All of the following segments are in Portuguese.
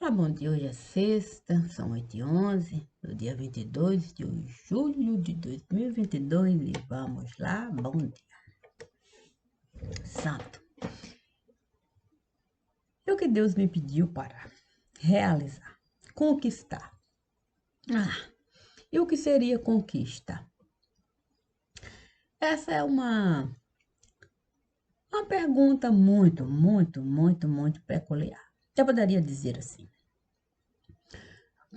Olá, bom dia. Hoje é sexta, são 8h11, do dia 22 de julho de 2022 e vamos lá, bom dia. Santo, é o que Deus me pediu para realizar, conquistar. E o que seria conquista? Essa é uma pergunta muito peculiar. Eu poderia dizer assim,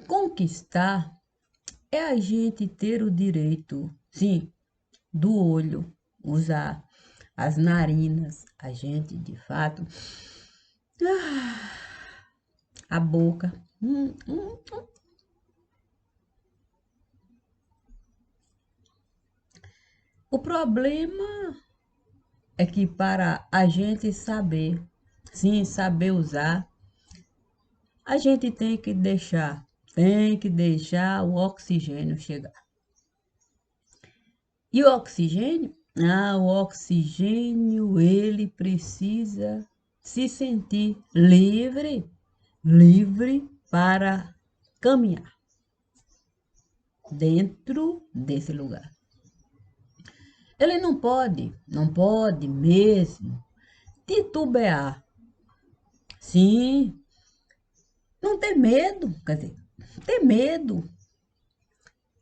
conquistar é a gente ter o direito, sim, do olho, usar as narinas, a gente de fato, a boca. O problema é que para a gente saber, sim, saber usar, a gente tem que deixar o oxigênio chegar. E o oxigênio? O oxigênio, ele precisa se sentir livre para caminhar dentro desse lugar. Ele não pode mesmo titubear. Sim, não ter medo, quer dizer, ter medo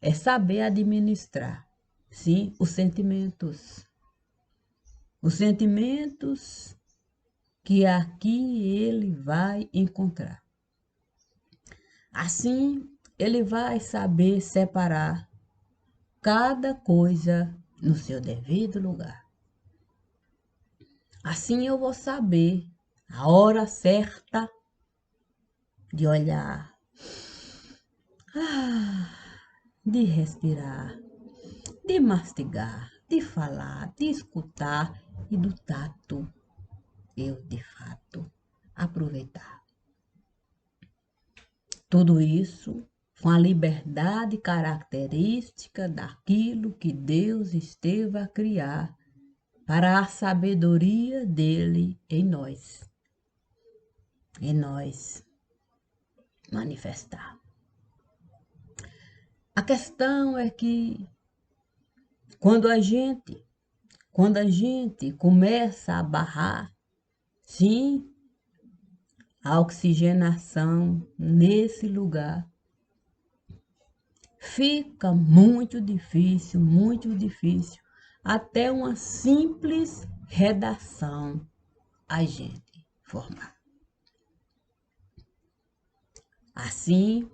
é saber administrar, sim, os sentimentos. Os sentimentos que aqui ele vai encontrar. Assim, ele vai saber separar cada coisa no seu devido lugar. Assim eu vou saber a hora certa de olhar, de respirar, de mastigar, de falar, de escutar e do tato. Eu, de fato, aproveitar. Tudo isso com a liberdade característica daquilo que Deus esteve a criar para a sabedoria dele em nós manifestar. A questão é que quando a gente começa a barrar, sim, a oxigenação nesse lugar, fica muito difícil, até uma simples redação a gente formar. Assim,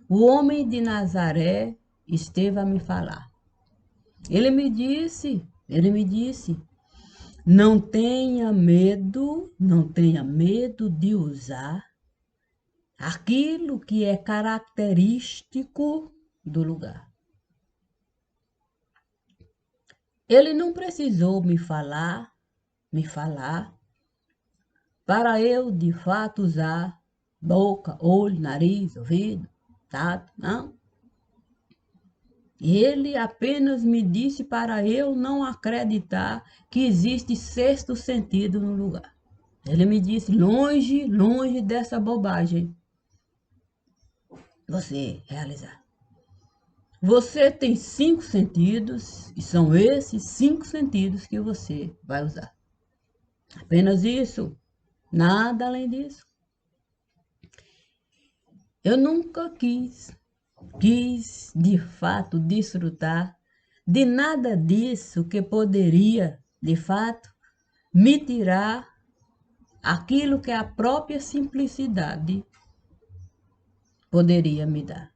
o homem de Nazaré esteve a me falar. Ele me disse, não tenha medo de usar aquilo que é característico do lugar. Ele não precisou me falar para eu de fato usar boca, olho, nariz, ouvido, tato, não. Ele apenas me disse para eu não acreditar que existe sexto sentido no lugar. Ele me disse, longe dessa bobagem. Você realizar. Você tem 5 sentidos e são esses 5 sentidos que você vai usar. Apenas isso, nada além disso. Eu nunca quis de fato desfrutar de nada disso que poderia, de fato, me tirar aquilo que a própria simplicidade poderia me dar.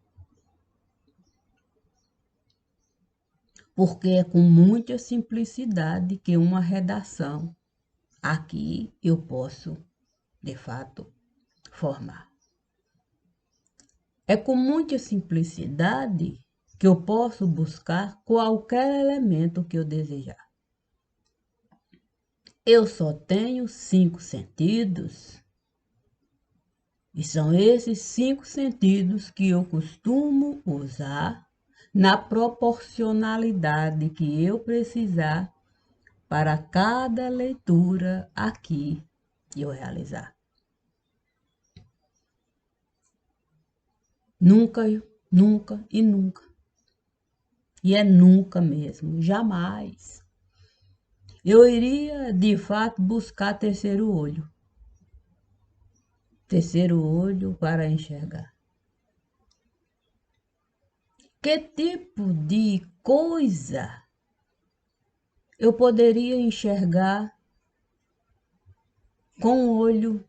Porque é com muita simplicidade que uma redação aqui eu posso, de fato, formar. É com muita simplicidade que eu posso buscar qualquer elemento que eu desejar. Eu só tenho 5 sentidos, e são esses 5 sentidos que eu costumo usar na proporcionalidade que eu precisar para cada leitura aqui eu realizar. Nunca, nunca e nunca. E é nunca mesmo, jamais. Eu iria, de fato, buscar terceiro olho para enxergar. Que tipo de coisa eu poderia enxergar com o olho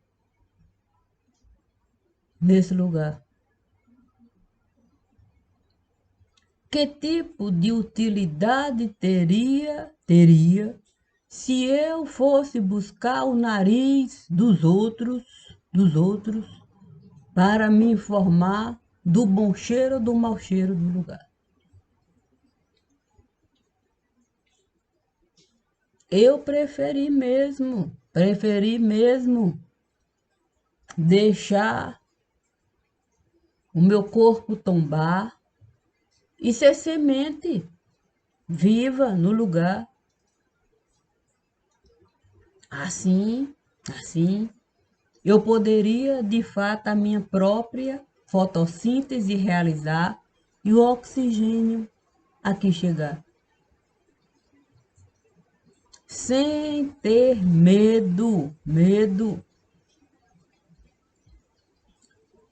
nesse lugar? Que tipo de utilidade teria se eu fosse buscar o nariz dos outros, para me informar do bom cheiro ou do mau cheiro do lugar? Eu preferi mesmo deixar o meu corpo tombar e ser semente viva no lugar. Assim, assim, eu poderia, de fato, a minha própria fotossíntese realizar e o oxigênio aqui chegar. Sem ter medo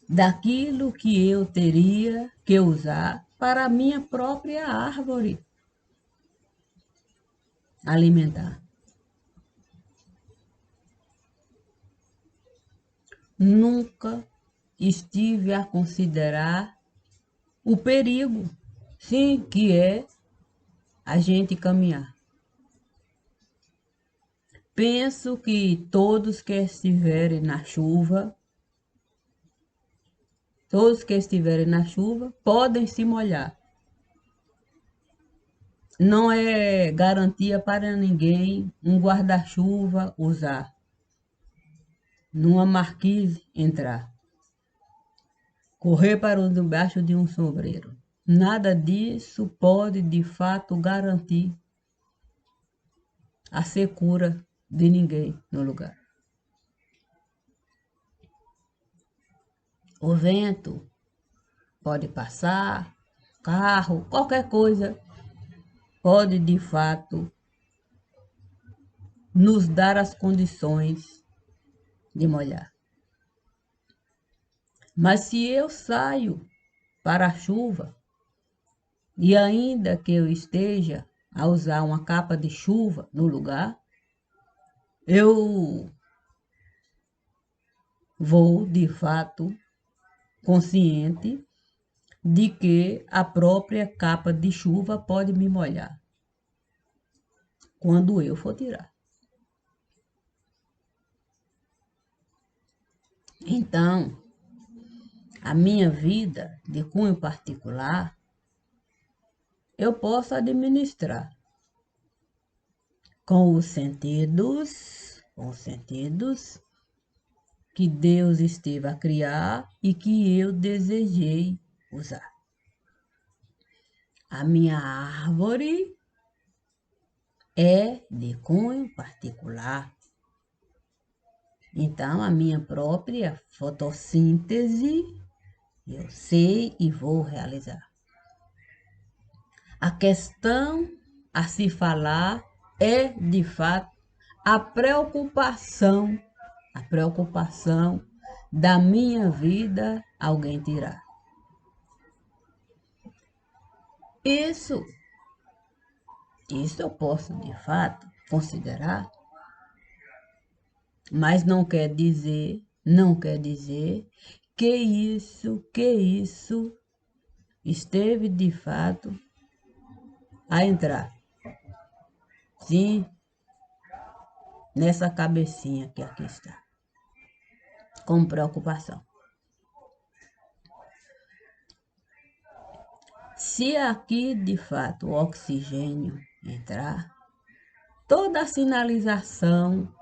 daquilo que eu teria que usar para a minha própria árvore alimentar. Nunca estive a considerar o perigo, sim, que é a gente caminhar. Penso que todos que estiverem na chuva podem se molhar. Não é garantia para ninguém um guarda-chuva usar, numa marquise entrar, correr para debaixo de um sombreiro. Nada disso pode de fato garantir a secura de ninguém no lugar. O vento pode passar, carro, qualquer coisa pode de fato nos dar as condições de molhar. Mas se eu saio para a chuva, e ainda que eu esteja a usar uma capa de chuva no lugar, eu vou de fato consciente de que a própria capa de chuva pode me molhar quando eu for tirar. Então, a minha vida de cunho particular, eu posso administrar com os sentidos que Deus esteve a criar e que eu desejei usar. A minha árvore é de cunho particular. Então, a minha própria fotossíntese, eu sei e vou realizar. A questão a se falar é, de fato, a preocupação da minha vida alguém tirar. Isso, isso eu posso, de fato, considerar, mas não quer dizer que isso esteve, de fato, a entrar. Sim, nessa cabecinha que aqui está, com preocupação. Se aqui, de fato, o oxigênio entrar, toda a sinalização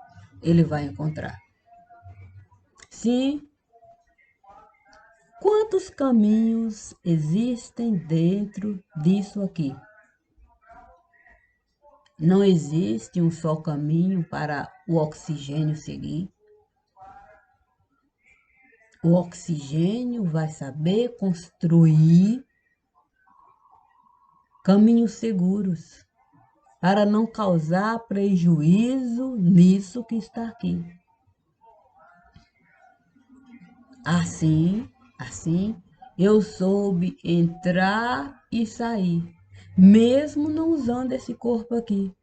ele vai encontrar. Sim, quantos caminhos existem dentro disso aqui? Não existe um só caminho para o oxigênio seguir. O oxigênio vai saber construir caminhos seguros para não causar prejuízo nisso que está aqui. Assim, eu soube entrar e sair, mesmo não usando esse corpo aqui.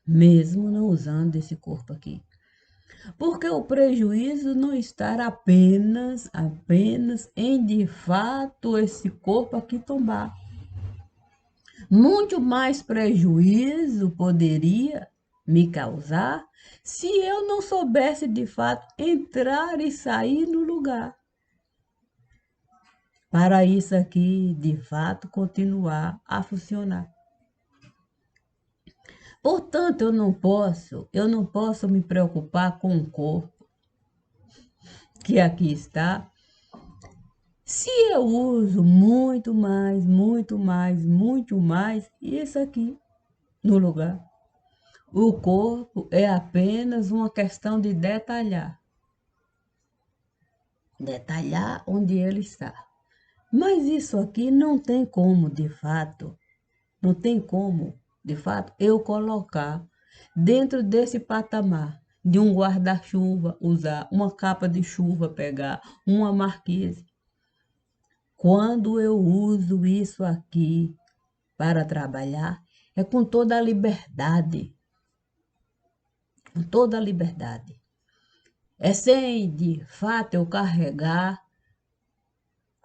Mesmo não usando esse corpo aqui. Porque o prejuízo não está apenas em de fato esse corpo aqui tombar. Muito mais prejuízo poderia me causar se eu não soubesse de fato entrar e sair no lugar. Para isso aqui, de fato, continuar a funcionar. Portanto, eu não posso me preocupar com o corpo que aqui está, se eu uso muito mais isso aqui no lugar. O corpo é apenas uma questão de detalhar onde ele está. Mas isso aqui não tem como, de fato, eu colocar dentro desse patamar de um guarda-chuva, usar uma capa de chuva, pegar uma marquise. Quando eu uso isso aqui para trabalhar, é com toda a liberdade. Com toda a liberdade. É sem, de fato, eu carregar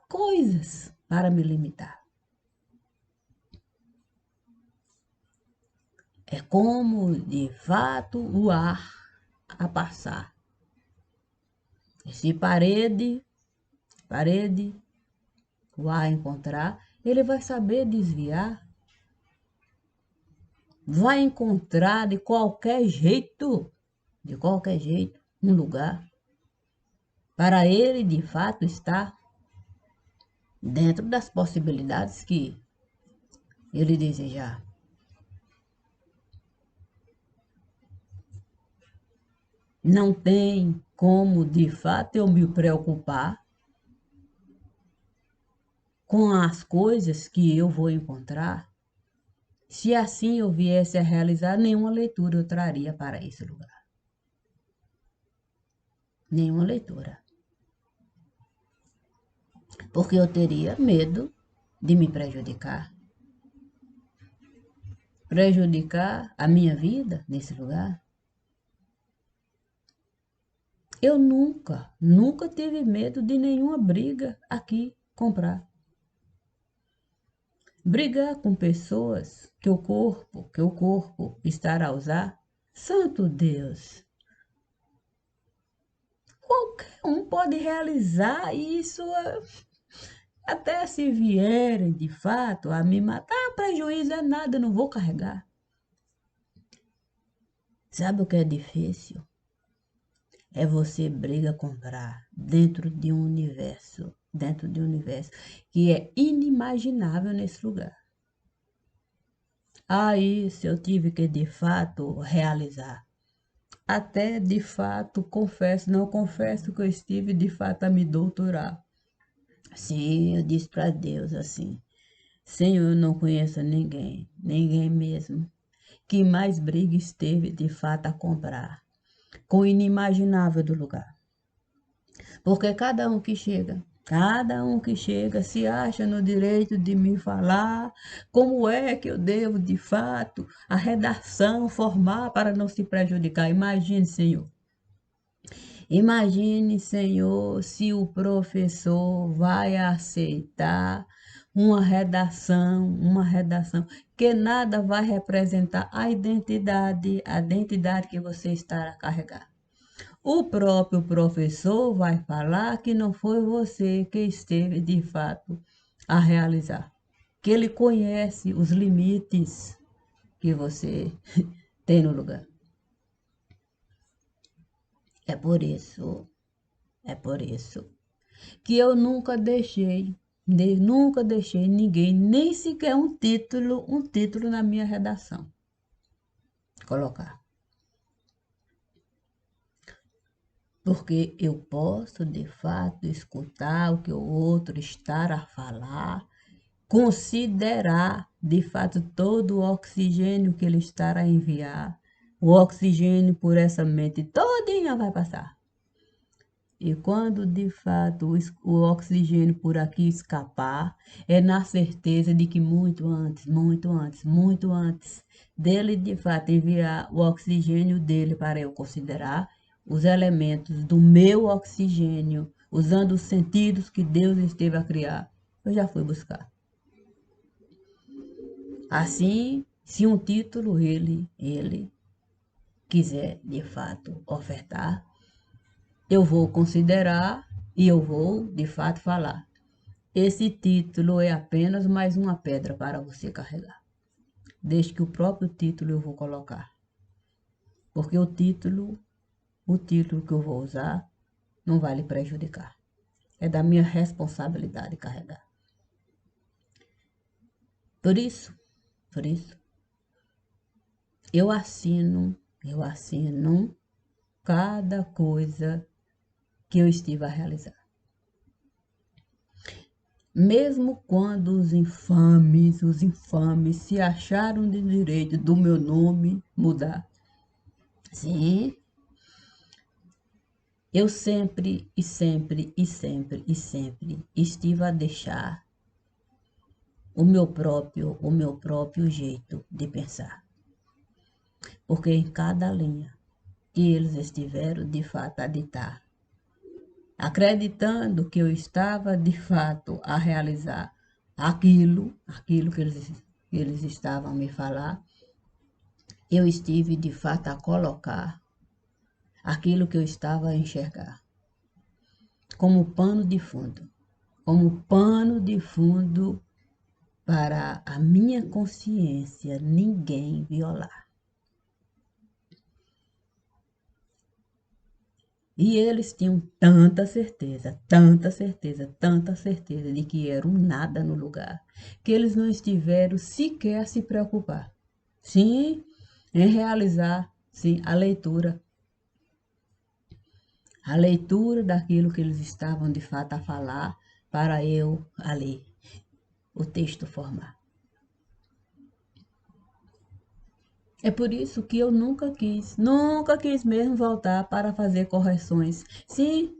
coisas para me limitar. É como, de fato, o ar a passar. Se parede, o ar encontrar, ele vai saber desviar. Vai encontrar de qualquer jeito, um lugar para ele, de fato, estar dentro das possibilidades que ele desejar. Não tem como, de fato, eu me preocupar com as coisas que eu vou encontrar. Se assim eu viesse a realizar, nenhuma leitura eu traria para esse lugar. Nenhuma leitura. Porque eu teria medo de me prejudicar. Prejudicar a minha vida nesse lugar. Eu nunca tive medo de nenhuma briga aqui comprar. Brigar com pessoas que o corpo estará a usar, santo Deus. Qualquer um pode realizar isso, até se vierem de fato a me matar, prejuízo é nada, eu não vou carregar. Sabe o que é difícil? É você briga comprar dentro de um universo que é inimaginável nesse lugar. Isso eu tive que de fato realizar. Até de fato não confesso que eu estive de fato a me doutorar. Sim, eu disse para Deus assim: Senhor, eu não conheço ninguém mesmo, que mais briga esteve de fato a comprar com o inimaginável do lugar. Porque cada um que chega se acha no direito de me falar como é que eu devo, de fato, a redação formar para não se prejudicar. Imagine, Senhor, se o professor vai aceitar uma redação que nada vai representar a identidade que você está a carregar. O próprio professor vai falar que não foi você que esteve de fato a realizar, que ele conhece os limites que você tem no lugar. É por isso que eu nunca deixei ninguém, nem sequer um título na minha redação colocar. Porque eu posso, de fato, escutar o que o outro está a falar, considerar, de fato, todo o oxigênio que ele está a enviar. O oxigênio por essa mente todinha vai passar. E quando, de fato, o oxigênio por aqui escapar, é na certeza de que muito antes, muito antes, muito antes dele, de fato, enviar o oxigênio dele para eu considerar os elementos do meu oxigênio, usando os sentidos que Deus esteve a criar, eu já fui buscar. Assim, se um título ele quiser, de fato, ofertar, eu vou considerar e eu vou, de fato, falar. Esse título é apenas mais uma pedra para você carregar. Desde que o próprio título eu vou colocar. Porque o título que eu vou usar não vai lhe prejudicar. É da minha responsabilidade carregar. Por isso, eu assino cada coisa que eu estive a realizar. Mesmo quando os infames se acharam de direito do meu nome mudar. Sim, eu sempre estive a deixar o meu próprio jeito de pensar. Porque em cada linha que eles estiveram de fato a ditar, acreditando que eu estava de fato a realizar aquilo que eles estavam a me falar, eu estive de fato a colocar aquilo que eu estava a enxergar como pano de fundo para a minha consciência ninguém violar. E eles tinham tanta certeza de que era um nada no lugar, que eles não estiveram sequer a se preocupar. Sim, em realizar, sim, a leitura daquilo que eles estavam de fato a falar, para eu ali, o texto formar. É por isso que eu nunca quis mesmo voltar para fazer correções. Sim,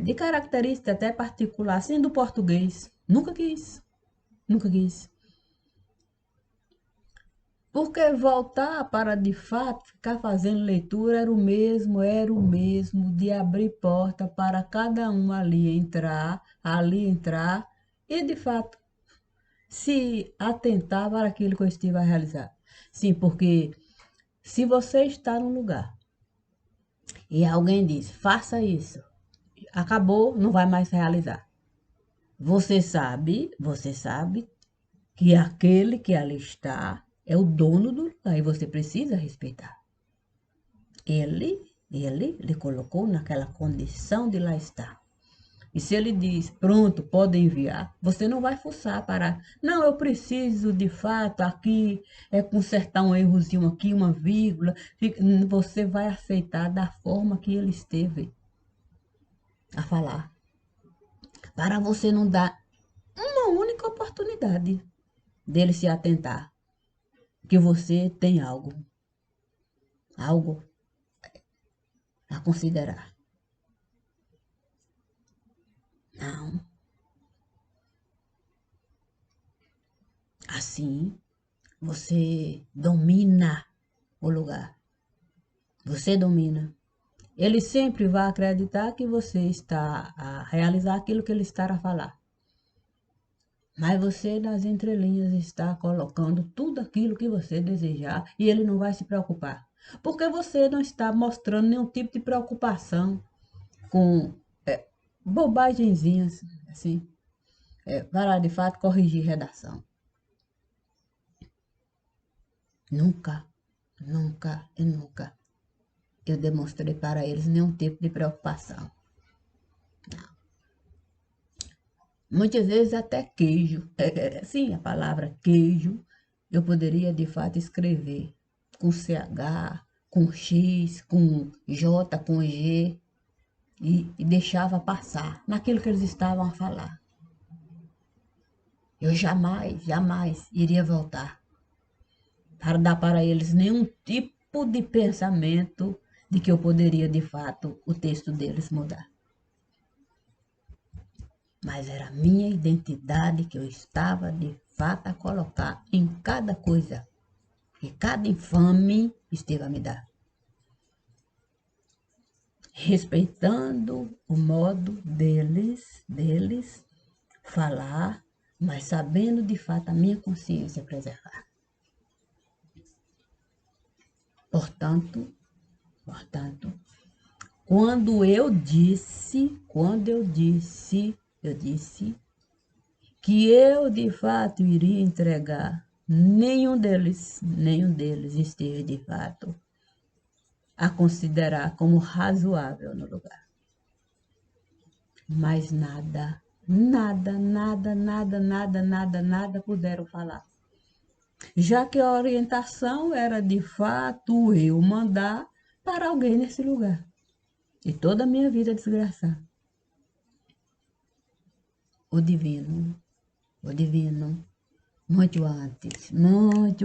de característica até particular, sim, do português. Nunca quis. Porque voltar para de fato ficar fazendo leitura era o mesmo de abrir porta para cada um ali entrar e de fato se atentar para aquilo que eu estive a realizar. Sim, porque se você está num lugar e alguém diz, faça isso, acabou, não vai mais realizar. Você sabe que aquele que ali está é o dono do lugar e você precisa respeitar. Ele lhe colocou naquela condição de lá estar. E se ele diz, pronto, pode enviar, você não vai forçar para, não, eu preciso de fato aqui, consertar um errozinho aqui, uma vírgula, você vai aceitar da forma que ele esteve a falar. Para você não dar uma única oportunidade dele se atentar, que você tem algo a considerar. Não. Assim, você domina o lugar. Você domina. Ele sempre vai acreditar que você está a realizar aquilo que ele está a falar. Mas você, nas entrelinhas, está colocando tudo aquilo que você desejar e ele não vai se preocupar. Porque você não está mostrando nenhum tipo de preocupação com bobagenzinhas, assim, para de fato corrigir redação. Nunca, nunca eu demonstrei para eles nenhum tipo de preocupação. Muitas vezes até queijo, sim, a palavra queijo, eu poderia de fato escrever com CH, com X, com J, com G, e deixava passar naquilo que eles estavam a falar. Eu jamais, jamais iria voltar para dar para eles nenhum tipo de pensamento de que eu poderia, de fato, o texto deles mudar. Mas era a minha identidade que eu estava, de fato, a colocar em cada coisa que cada infame esteve a me dar. Respeitando o modo deles falar, mas sabendo de fato a minha consciência preservar. Portanto, quando eu disse que eu de fato iria entregar, nenhum deles esteve de fato a considerar como razoável no lugar. Mas nada puderam falar. Já que a orientação era de fato eu mandar para alguém nesse lugar. E toda a minha vida desgraçada. O divino, muito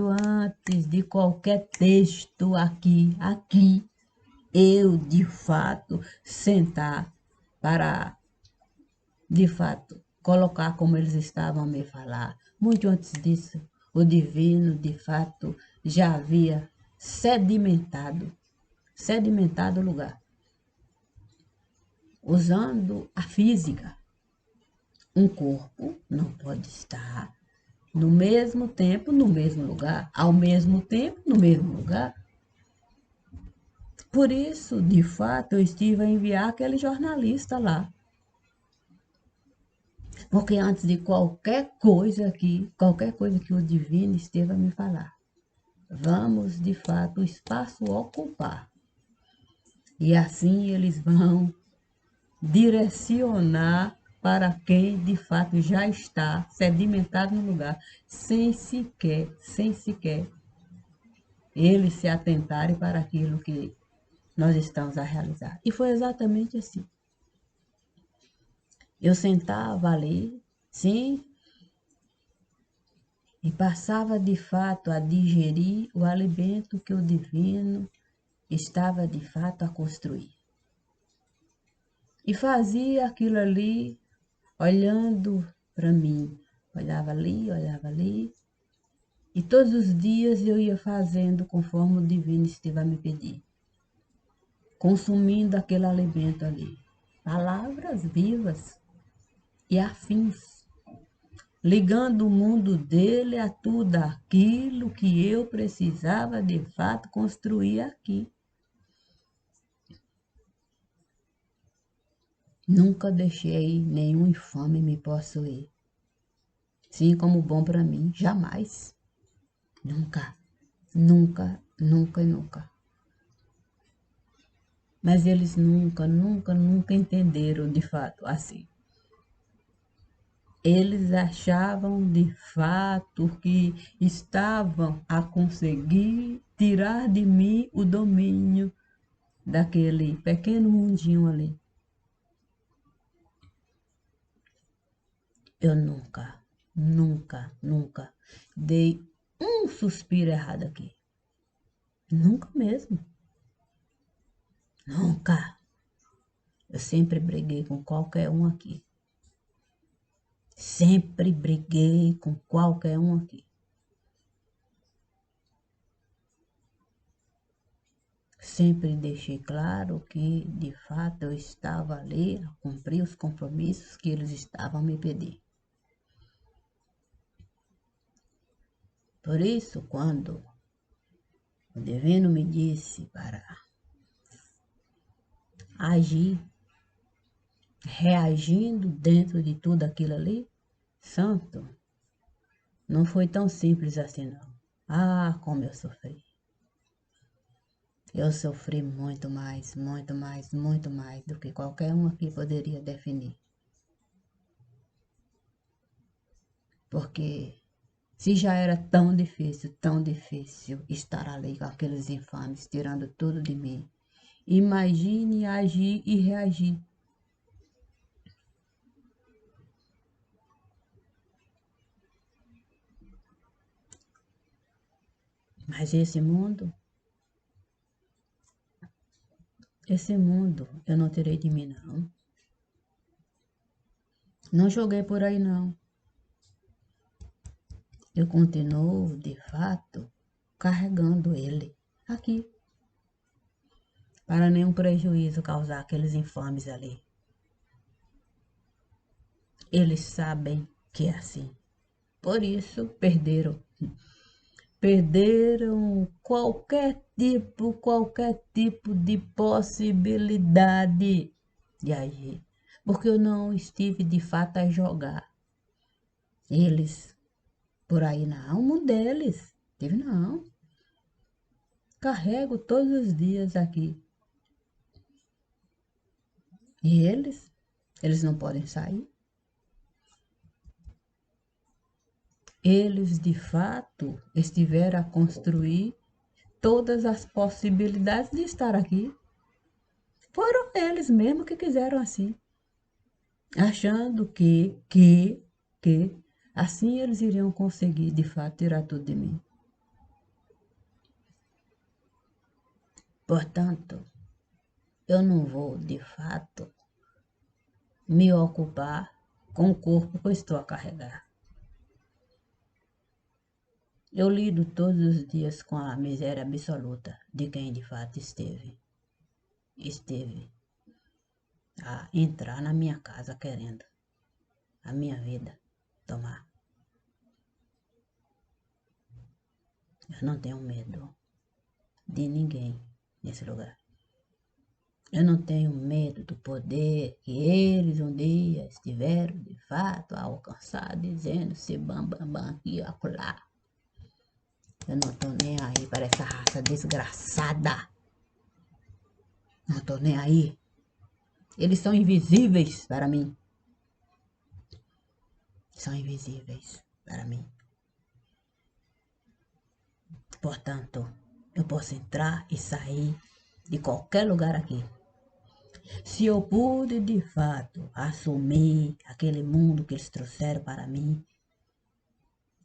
antes de qualquer texto aqui, eu de fato sentar para, de fato, colocar como eles estavam a me falar. Muito antes disso, o divino, de fato, já havia sedimentado o lugar. Usando a física, um corpo não pode estar no mesmo tempo, no mesmo lugar, ao mesmo tempo, no mesmo lugar. Por isso, de fato, eu estive a enviar aquele jornalista lá. Porque antes de qualquer coisa que o divino esteve a me falar, vamos, de fato, o espaço ocupar. E assim eles vão direcionar para quem de fato já está sedimentado no lugar, sem sequer eles se atentarem para aquilo que nós estamos a realizar. E foi exatamente assim. Eu sentava ali, sim, e passava de fato a digerir o alimento que o divino estava de fato a construir. E fazia aquilo ali, olhando para mim. Olhava ali, e todos os dias eu ia fazendo conforme o divino esteve a me pedir. Consumindo aquele alimento ali. Palavras vivas e afins. Ligando o mundo dele a tudo aquilo que eu precisava de fato construir aqui. Nunca deixei nenhum infame me possuir. Sim, como bom para mim, jamais. Nunca. Mas eles nunca entenderam de fato assim. Eles achavam de fato que estavam a conseguir tirar de mim o domínio daquele pequeno mundinho ali. Eu nunca dei um suspiro errado aqui. Nunca mesmo. Nunca. Eu sempre briguei com qualquer um aqui. Sempre briguei com qualquer um aqui. Sempre deixei claro que, de fato, eu estava ali a cumprir os compromissos que eles estavam a me pedir. Por isso, quando o divino me disse para agir, reagindo dentro de tudo aquilo ali, santo, não foi tão simples assim não. Ah, como eu sofri. Eu sofri muito mais do que qualquer um aqui poderia definir. Porque se já era tão difícil estar ali com aqueles infames, tirando tudo de mim, imagine agir e reagir Mas esse mundo eu não tirei de mim, não. Não joguei por aí, não. Eu continuo, de fato, carregando ele aqui, para nenhum prejuízo causar aqueles infames ali. Eles sabem que é assim. Por isso, perderam qualquer tipo de possibilidade de agir. Porque eu não estive de fato a jogar eles por aí, não. Um deles, tive não. Carrego todos os dias aqui. E eles não podem sair. Eles de fato estiveram a construir todas as possibilidades de estar aqui. Foram eles mesmo que quiseram assim, achando que assim eles iriam conseguir de fato tirar tudo de mim. Portanto, eu não vou de fato me ocupar com o corpo que eu estou a carregar. Eu lido todos os dias com a miséria absoluta de quem de fato esteve a entrar na minha casa querendo a minha vida tomar. Eu não tenho medo de ninguém nesse lugar. Eu não tenho medo do poder que eles um dia estiveram de fato a alcançar, dizendo se bam bam bam aqui acolá. Eu não tô nem aí para essa raça desgraçada. Não tô nem aí. Eles são invisíveis para mim. São invisíveis para mim. Portanto, eu posso entrar e sair de qualquer lugar aqui. Se eu pude de fato assumir aquele mundo que eles trouxeram para mim,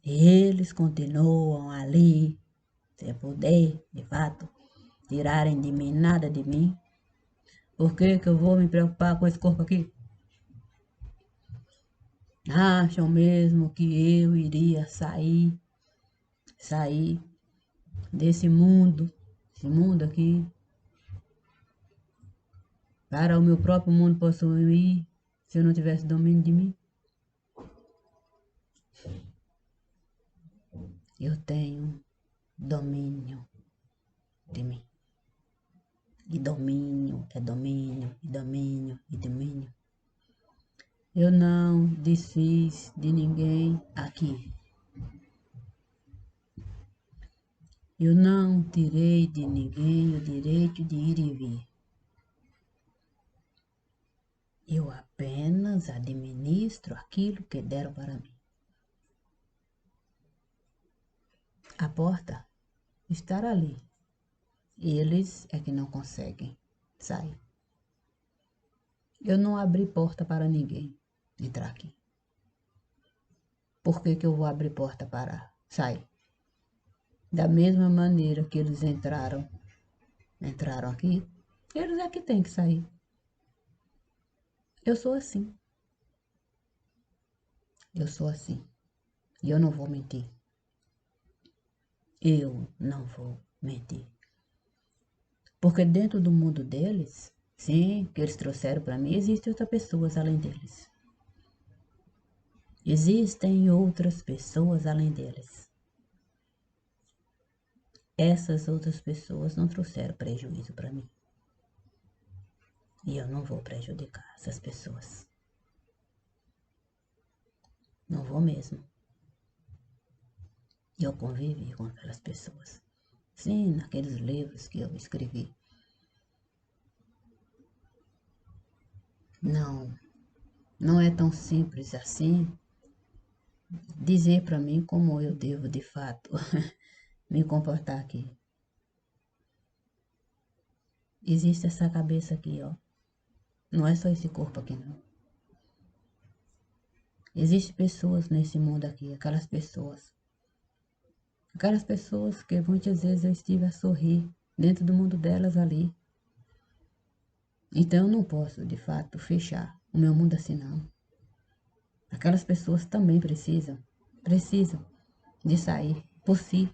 eles continuam ali, sem poder de fato tirarem de mim nada de mim. Por que que eu vou me preocupar com esse corpo aqui? Acham mesmo que eu iria sair desse mundo, esse mundo aqui, para o meu próprio mundo possuir, se eu não tivesse domínio de mim? Eu tenho domínio de mim. E domínio, é domínio, e domínio, e domínio. Eu não desfiz de ninguém aqui. Eu não tirei de ninguém o direito de ir e vir. Eu apenas administro aquilo que deram para mim. A porta está ali. Eles é que não conseguem sair. Eu não abri porta para ninguém entrar aqui. Por que que eu vou abrir porta para sair? Da mesma maneira que eles entraram aqui, eles é que têm que sair. Eu sou assim. Eu sou assim. E eu não vou mentir. Eu não vou mentir. Porque dentro do mundo deles, sim, que eles trouxeram para mim, existem outras pessoas além deles. Existem outras pessoas além deles. Essas outras pessoas não trouxeram prejuízo para mim. E eu não vou prejudicar essas pessoas. Não vou mesmo. Eu convivi com aquelas pessoas. Sim, naqueles livros que eu escrevi. Não, não é tão simples assim dizer para mim como eu devo de fato me comportar aqui. Existe essa cabeça aqui, ó. Não é só esse corpo aqui, não. Existem pessoas nesse mundo aqui, aquelas pessoas Aquelas pessoas que muitas vezes eu estive a sorrir dentro do mundo delas ali. Então eu não posso, de fato, fechar o meu mundo assim não. Aquelas pessoas também precisam de sair por si.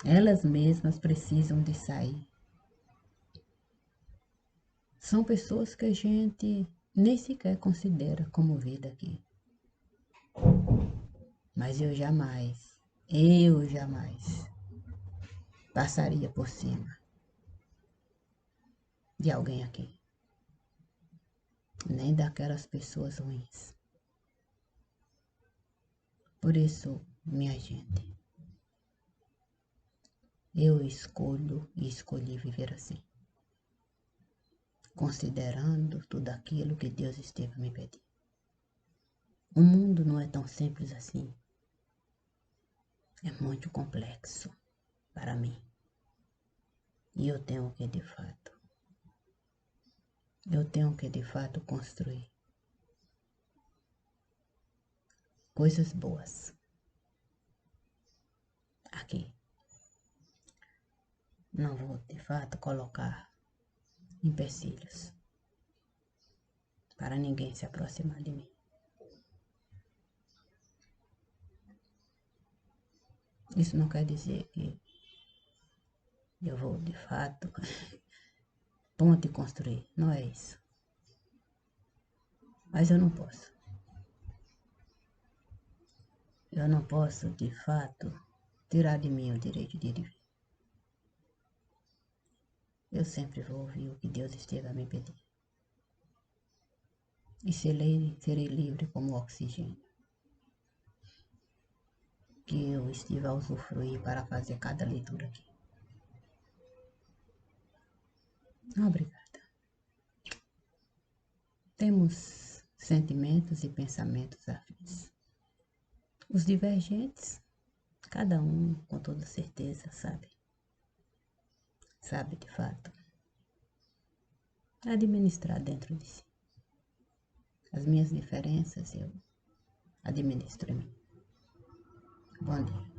Elas mesmas precisam de sair. São pessoas que a gente nem sequer considera como vida aqui. Mas eu jamais passaria por cima de alguém aqui. Nem daquelas pessoas ruins. Por isso, minha gente, eu escolho e escolhi viver assim, considerando tudo aquilo que Deus esteve a me pedir. O mundo não é tão simples assim. É muito complexo para mim. E eu tenho que de fato construir coisas boas aqui. Não vou de fato colocar empecilhos para ninguém se aproximar de mim. Isso não quer dizer que eu vou de fato ponte construir, não é isso. Mas eu não posso. Eu não posso de fato tirar de mim o direito de viver. Eu sempre vou ouvir o que Deus esteve a me pedir. E serei livre como oxigênio que eu estive a usufruir para fazer cada leitura aqui. Obrigada. Temos sentimentos e pensamentos afins. Os divergentes, cada um com toda certeza sabe de fato administrar dentro de si. As minhas diferenças eu administro em mim. Bom dia.